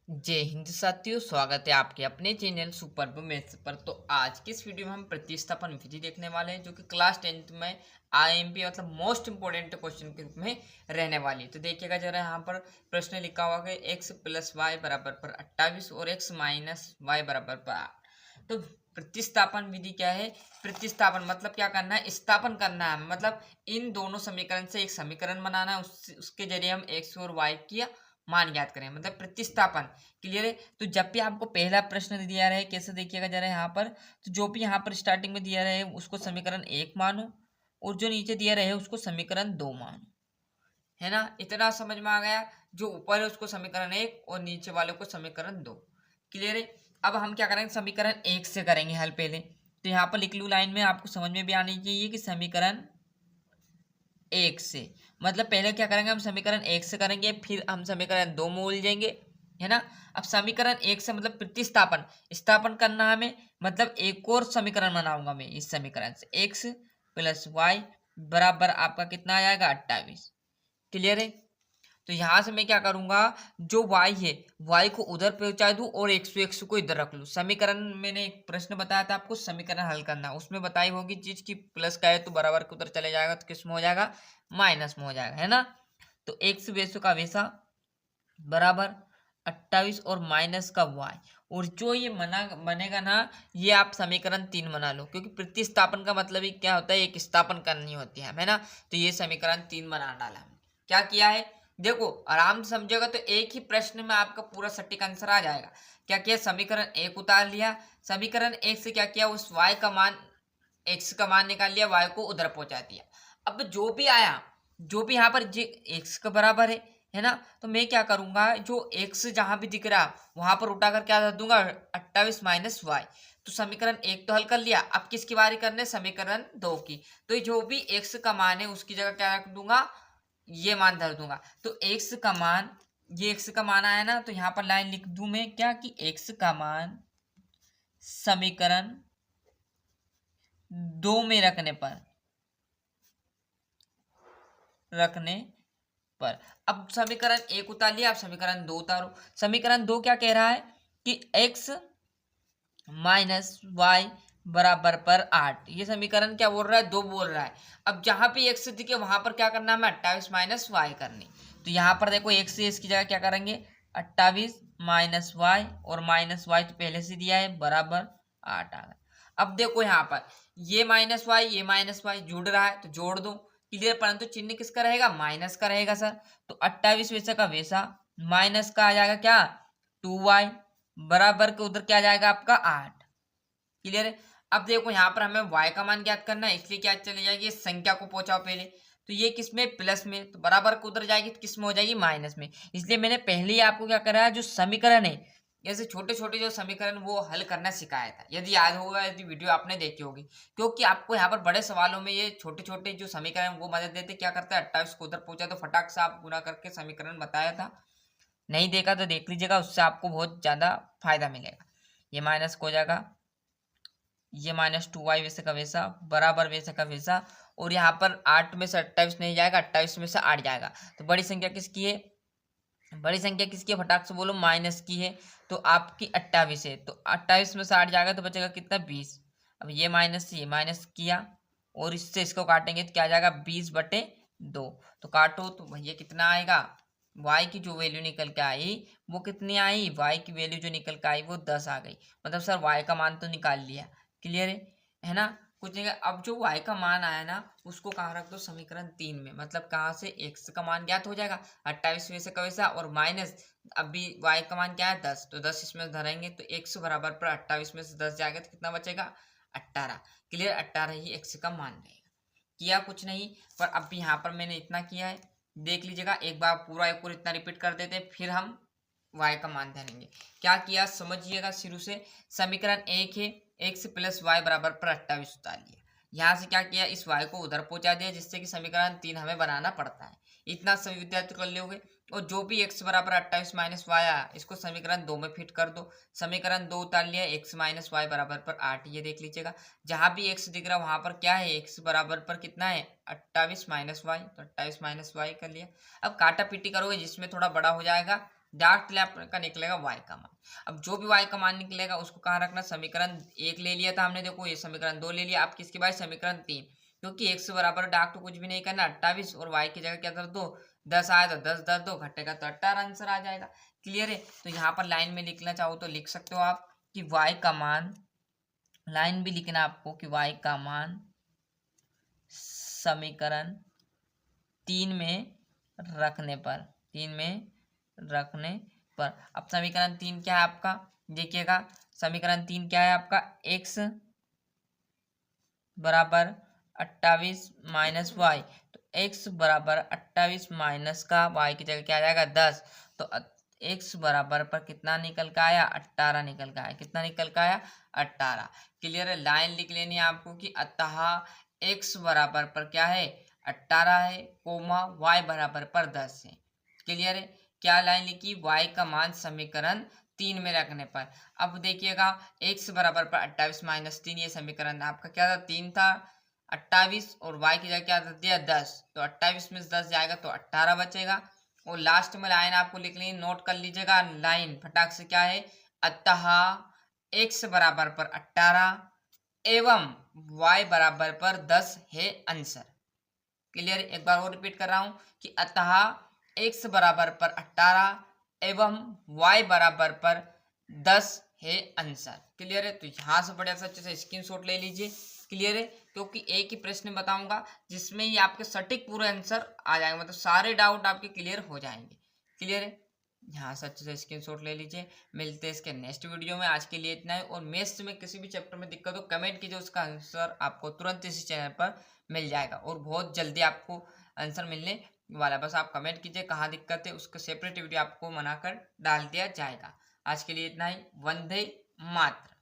जय हिंद साथियों, स्वागत है आपके अपने चैनल सुपर मैथ्स पर। तो आज की इस वीडियो में हम प्रतिस्थापन विधि देखने वाले हैं, जो कि क्लास 10th में आईएमपी मतलब मोस्ट इंपोर्टेंट क्वेश्चन के रूप में रहने वाली है। तो देखिएगा जरा, यहाँ पर प्रश्न लिखा हुआ है x प्लस वाई बराबर पर 28 और x माइनस वाई बराबर पर 8। तो प्रतिस्थापन विधि क्या है? प्रतिस्थापन मतलब क्या करना है? स्थापन करना है, मतलब इन दोनों समीकरण से एक समीकरण बनाना है, उसके जरिए हम x और y की मान ज्ञात करें, मतलब प्रतिस्थापन। क्लियर है? तो जब भी आपको पहला प्रश्न दिया रहे, कैसे देखिएगा जरा यहाँ पर, तो जो भी यहाँ पर स्टार्टिंग में दिया रहे उसको समीकरण 1 मानो, और जो नीचे दिया रहे उसको समीकरण 2 मानो। है ना? इतना समझ में आ गया? जो ऊपर है उसको समीकरण 1 और नीचे वाले को समीकरण 2। क्लियर है? अब हम क्या करेंगे, समीकरण 1 से करेंगे हल पहले। तो यहाँ पर लिख लूँ लाइन में, आपको समझ में भी आनी चाहिए कि समीकरण 1 से, मतलब पहले क्या करेंगे, हम समीकरण 1 से करेंगे, फिर हम समीकरण 2 में उलझेंगे। है ना? अब समीकरण 1 से मतलब प्रतिस्थापन स्थापन करना हमें, मतलब एक और समीकरण बनाऊंगा मैं इस समीकरण से, x प्लस वाई बराबर आपका कितना आ जाएगा, 28। क्लियर है? तो यहाँ से मैं क्या करूंगा, जो y है y को उधर पहुंचा दूं और x को इधर रख लूं। समीकरण मैंने एक प्रश्न बताया था आपको समीकरण हल करना, उसमें बताई होगी चीज की प्लस का है तो बराबर के उधर चले जाएगा, तो किस में हो जाएगा, माइनस में हो जाएगा। है ना? तो x वैसो का वैसा बराबर 28 और माइनस का y, और जो ये मना बनेगा ना, ये आप समीकरण 3 बना लो, क्योंकि प्रतिस्थापन का मतलब ही क्या होता है, एक स्थापन करनी होती है ना? तो ये समीकरण 3 बना डाला हमने। क्या किया है देखो, आराम से समझेगा तो एक ही प्रश्न में आपका पूरा सटीक आंसर आ जाएगा। क्या किया, समीकरण 1 उतार लिया, समीकरण 1 से क्या किया, उस y का मान, x का मान निकाल लिया, y को उधर पहुंचा दिया। अब जो भी आया, जो भी यहाँ पर जे x के बराबर है ना, तो मैं क्या करूंगा, जो x जहां भी दिख रहा वहां पर उठाकर क्या कर दूंगा, 28 माइनस वाई। तो समीकरण 1 तो हल कर लिया, अब किसकी बारी करने, समीकरण 2 की। तो जो भी x का मान है उसकी जगह क्या रख दूंगा, ये मान धर दूंगा। तो x का मान, ये x का मान आया ना, तो यहाँ पर लाइन लिख दूं मैं क्या, कि x का मान समीकरण 2 में रखने पर। अब समीकरण 1 उतार लिया, अब समीकरण 2 उतारो। समीकरण 2 क्या कह रहा है कि x माइनस वाई बराबर पर 8। ये समीकरण क्या बोल रहा है, 2 बोल रहा है। अब जहां पे x दिखे वहां पर क्या करना है, हमें 28 माइनस वाई करनी। तो यहाँ पर देखो x से इसकी जगह क्या करेंगे, 28 माइनस वाई, और माइनस वाई तो पहले से दिया है, बराबर 8 आ गया। अब देखो यहाँ पर ये माइनस वाई जुड़ रहा है तो जोड़ दो। क्लियर? परंतु चिन्ह किसका रहेगा, माइनस का रहेगा सर। तो 28 वैसा का वैसा, माइनस का आ जाएगा क्या, 2y, बराबर के उधर क्या आ जाएगा आपका 8। क्लियर है? अब देखो यहाँ पर हमें y का मान ज्ञात करना है, इसलिए क्या चले जाएगी, संख्या को पहुंचाओ पहले। तो ये किस में, प्लस में, तो बराबर को उधर जाएगी तो किस में हो जाएगी, माइनस में। इसलिए मैंने पहले ही आपको क्या करा है, जो समीकरण है, जैसे छोटे छोटे जो समीकरण वो हल करना सिखाया था, यदि याद होगा, यदि वीडियो आपने देखी होगी। क्योंकि आपको यहाँ पर बड़े सवालों में ये छोटे छोटे जो समीकरण वो मदद देते। क्या करता है, 28 को उधर पहुंचा तो फटाक से आप गुना करके समीकरण बताया था। नहीं देखा तो देख लीजिएगा, उससे आपको बहुत ज्यादा फायदा मिलेगा। ये माइनस को हो जाएगा, ये माइनस 2y वैसे का वैसा, बराबर वैसे का वैसा। और यहाँ पर 8 में से 28 नहीं जाएगा, 28 में से 8 जाएगा। तो बड़ी संख्या किसकी है, बड़ी संख्या किसकी है, फटाक से बोलो, माइनस की है। तो आपकी 28 है, तो 28 में से 8 जाएगा तो बचेगा कितना, 20। अब ये माइनस से ये माइनस किया, और इससे इसको काटेंगे तो क्या आ जाएगा, 20/2। तो काटो तो भैया कितना आएगा, y की जो वैल्यू निकल के आई वो कितनी आई, y की वैल्यू जो निकल के आई वो 10 आ गई। मतलब सर y का मान तो निकाल लिया। क्लियर है ना? कुछ नहीं। अब जो y का मान आया ना, उसको कहाँ रख दो, समीकरण 3 में। मतलब कहाँ से, x का मान ज्ञात हो जाएगा, 28 वैसे का वैसा, और माइनस अभी y का मान क्या है, 10, तो 10 इसमें धरेंगे तो x बराबर पर 28 में से 10 जाएगा तो कितना बचेगा, 18। क्लियर? 18 ही x का मान रहेगा। किया कुछ नहीं, पर अब यहाँ पर मैंने इतना किया है, देख लीजिएगा। एक बार पूरा एक और इतना रिपीट कर देते हैं, फिर हम y का मान ढूंढेंगे। क्या किया समझिएगा शुरू से। समीकरण 1 है, x प्लस वाई बराबर पर 28 उतार लिया। यहाँ से क्या किया, इस y को उधर पहुंचा दिया, जिससे कि समीकरण 3 हमें बनाना पड़ता है। इतना सभी विद्यार्थी कर लोगे। और जो भी x बराबर 28 माइनस वाई आया, इसको समीकरण 2 में फिट कर दो। समीकरण 2 उतार लिया, x माइनस वाई बराबर पर 8। ये देख लीजिएगा, जहां भी x दिख रहा है वहां पर क्या है, x बराबर पर कितना है, 28 माइनस वाई। तो 28 माइनस वाई कर लिया। अब काटा पीटी करोगे जिसमें थोड़ा बड़ा हो जाएगा, डार्क स्लैब का निकलेगा y का मान। अब जो भी y का मान निकलेगा उसको कहाँ रखना, समीकरण 1 ले लिया था हमने, देखो ये समीकरण 2 ले लिया, अब किसके बाद समीकरण 3, क्योंकि x बराबर डार्क तो कुछ भी नहीं करना 28 और y की जगह क्या कर दो 10 आया तो 10 10 2 घटेगा तो 18 आंसर आ जाएगा। क्लियर है। तो यहाँ पर लाइन में लिखना चाहो तो लिख सकते हो आप कि y का मान, लाइन भी लिखना आपको कि y का मान समीकरण 3 में रखने पर, 3 में रखने पर। अब समीकरण 3 क्या है आपका, देखिएगा समीकरण 3 क्या है आपका, x बराबर 28 माइनस वाई, तो x बराबर 28 माइनस का y की जगह क्या आ जाएगा 10, तो x बराबर पर कितना निकल का आया 18 निकल का आया, कितना निकल का आया 18। क्लियर है। लाइन लिख लेनी है आपको कि अतः x बराबर पर क्या है 18 है, कोमा y बराबर पर 10 है। क्लियर है। क्या लाइन लिखी, y का मान समीकरण 3 में रखने पर। अब देखिएगा x बराबर पर 28 माइनस 3, ये समीकरण आपका क्या था 3 था, 28 और y की जगह क्या दिया 10, तो 28 में 10 जाएगा तो 18 बचेगा। और लास्ट में लाइन आपको लिख ली, नोट कर लीजिएगा लाइन फटाक से, क्या है अतः x बराबर पर 18 एवं y बराबर पर 10 है आंसर। क्लियर। एक बार और रिपीट कर रहा हूं कि अतः x बराबर पर 18 एवं y बराबर पर 10 है आंसर। क्लियर है। तो यहाँ से बड़े अच्छे से स्क्रीनशॉट ले लीजिए। क्लियर है। क्योंकि एक ही प्रश्न बताऊंगा जिसमें ही आपके सटीक पूरे आंसर आ जाएंगे, मतलब सारे डाउट आपके क्लियर हो जाएंगे। क्लियर है। यहाँ से अच्छे से स्क्रीनशॉट ले लीजिए। मिलते हैं इसके नेक्स्ट वीडियो में। आज के लिए इतना है। और मैथ्स में किसी भी चैप्टर में दिक्कत हो कमेंट कीजिए, उसका आंसर आपको तुरंत इसी चैनल पर मिल जाएगा और बहुत जल्दी आपको आंसर मिलने वाला। बस आप कमेंट कीजिए कहाँ दिक्कत है, उसका सेपरेट वीडियो आपको बनाकर डाल दिया जाएगा। आज के लिए इतना ही। वंदे मातरम।